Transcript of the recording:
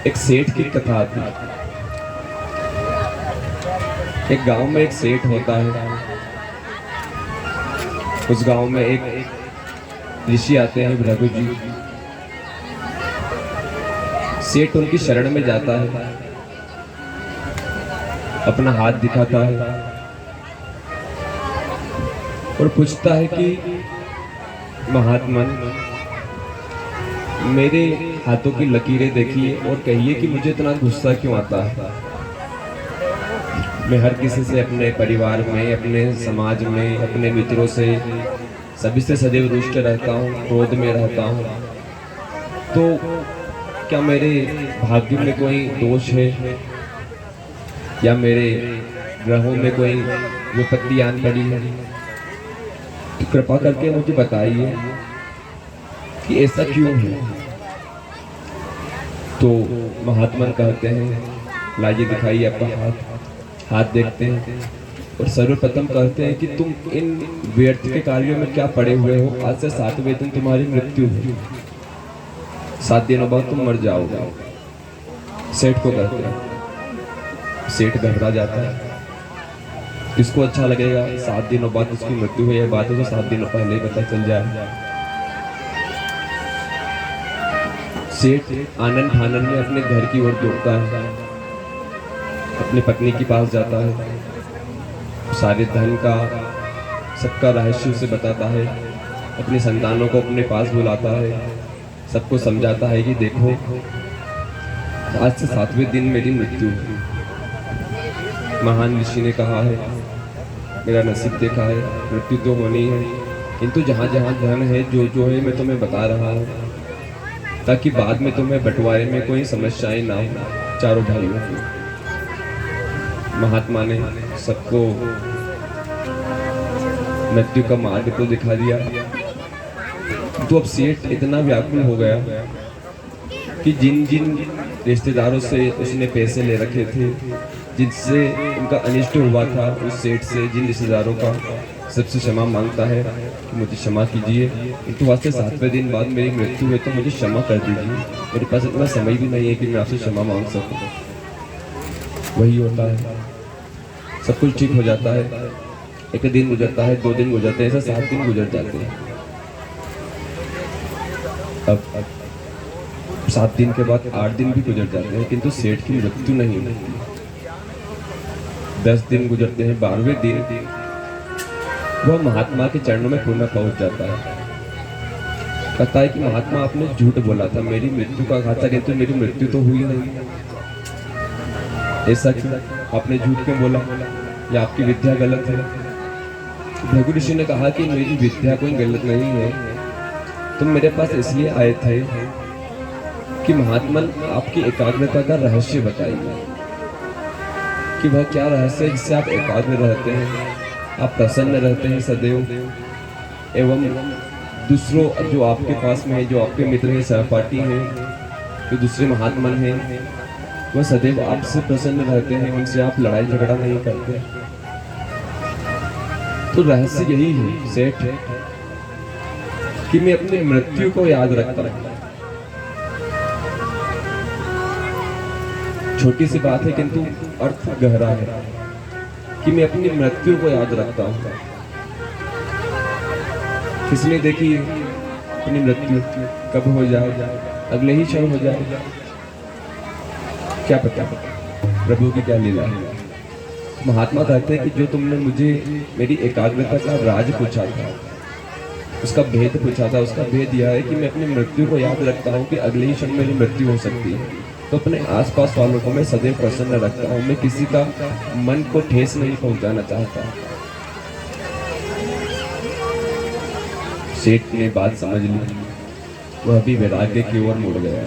एक सेठ की कथा आती है। एक गांव में एक सेठ होता है। उस गांव में एक ऋषि आते हैं, भृगु जी। सेठ उनकी शरण में जाता है, अपना हाथ दिखाता है और पूछता है कि महात्मन, मेरे हाथों की लकीरें देखिए और कहिए कि मुझे इतना गुस्सा क्यों आता है। मैं हर किसी से, अपने परिवार में, अपने समाज में, अपने मित्रों से, सभी से सदैव रुष्ट रहता हूँ, क्रोध में रहता हूँ। तो क्या मेरे भाग्य में कोई दोष है या मेरे ग्रहों में कोई विपत्ति आन पड़ी है? तो कृपा करके मुझे बताइए कि ऐसा क्यों है। तो महात्मा कहते हैं, लाइए दिखाइए आपका हाथ। हाथ देखते हैं और सर्वप्रथम कहते हैं कि तुम इन व्यर्थ के कार्यों में क्या पड़े हुए हो। आज से 7वें दिन तुम्हारी मृत्यु है, 7 दिनों बाद तुम मर जाओगे। सेठ को कहते हैं। सेठ घबरा जाता है। किसको अच्छा लगेगा 7 दिनों बाद उसकी मृत्यु हुई है? बात है तो 7 दिनों पहले ही पता चल जाए। सेठ आनंद फानन में अपने घर की ओर दौड़ता है, अपनी पत्नी के पास जाता है, सारे धन का सबका रहस्य उसे बताता है, अपनी संतानों को अपने पास बुलाता है, सबको समझाता है कि देखो, आज से 7वें दिन मेरी मृत्यु है। महान ऋषि ने कहा है, मेरा नसीब देखा है, मृत्यु तो होनी है, किंतु जहाँ जहाँ धन है, जो जो है, मैं तुम्हें बता रहा हूँ ताकि बाद में तुम्हें बंटवारे में कोई समस्याएं ना हो चारों भाइयों की। महात्मा ने सबको मृत्यु का मार्ग तो दिखा दिया। तो अब सेठ इतना व्याकुल हो गया कि जिन जिन रिश्तेदारों से उसने पैसे ले रखे थे, जिनसे उनका अनिष्ट हुआ था, उस सेठ से जिन रिश्तेदारों का, सबसे क्षमा मांगता है कि मुझे क्षमा कीजिए, किंतु वास्ते 7वें दिन बाद मेरी मृत्यु है तो मुझे क्षमा कर दीजिए। मेरे पास इतना समय भी नहीं है कि मैं आपसे क्षमा मांग सकूं। वही होता है, सब कुछ ठीक हो जाता है। एक दिन गुजरता है, 2 दिन गुजरते हैं, ऐसा 7 दिन गुजर जाते हैं। अब 7 दिन के बाद 8 दिन भी गुजर जाते हैं, किंतु सेठ की मृत्यु नहीं होती। 10 दिन गुजरते हैं, 12वें दिन वह महात्मा के चरणों में पुनः पहुंच जाता है। कहता है कि महात्मा, आपने झूठ बोला था, मेरी मृत्यु का घाता, किंतु मेरी मृत्यु तो हुई नहीं। ऐसा क्यों? आपने झूठ क्यों बोला या आपकी विद्या गलत है? भृगु ऋषि ने कहा कि मेरी विद्या कोई गलत नहीं है, तुम मेरे पास इसलिए आए थे कि महात्मा आपकी एकाग्रता का रहस्य बताइए कि वह क्या रहस्य है जिससे आप एकाग्र रहते हैं, आप प्रसन्न रहते हैं सदैव, एवं दूसरों जो आपके पास में है, जो आपके मित्र हैं, सहपाठी हैं, जो दूसरे महात्मा हैं, वह सदैव आपसे प्रसन्न रहते हैं, उनसे आप लड़ाई झगड़ा नहीं करते। तो रहस्य यही है सेठ, कि मैं अपनी मृत्यु को याद रखता हूं। छोटी सी बात है किंतु अर्थ गहरा है कि मैं अपनी मृत्यु को याद रखता हूं। किसने देखी अपनी मृत्यु कब हो जाए? अगले ही क्षण हो जाए, क्या पता प्रभु की क्या लीला है। महात्मा कहते हैं कि जो तुमने मुझे मेरी एकाग्रता का राज पूछा था, उसका भेद पूछा था, उसका भेद यह है कि मैं अपनी मृत्यु को याद रखता हूँ कि अगले ही क्षण मेरी मृत्यु हो सकती है। तो अपने आसपास वालों को मैं सदैव प्रसन्न रखता हूँ, मैं किसी का मन को ठेस नहीं पहुंचाना चाहता। सेठ ने बात समझ ली, वह भी वैराग्य की ओर मुड़ गया।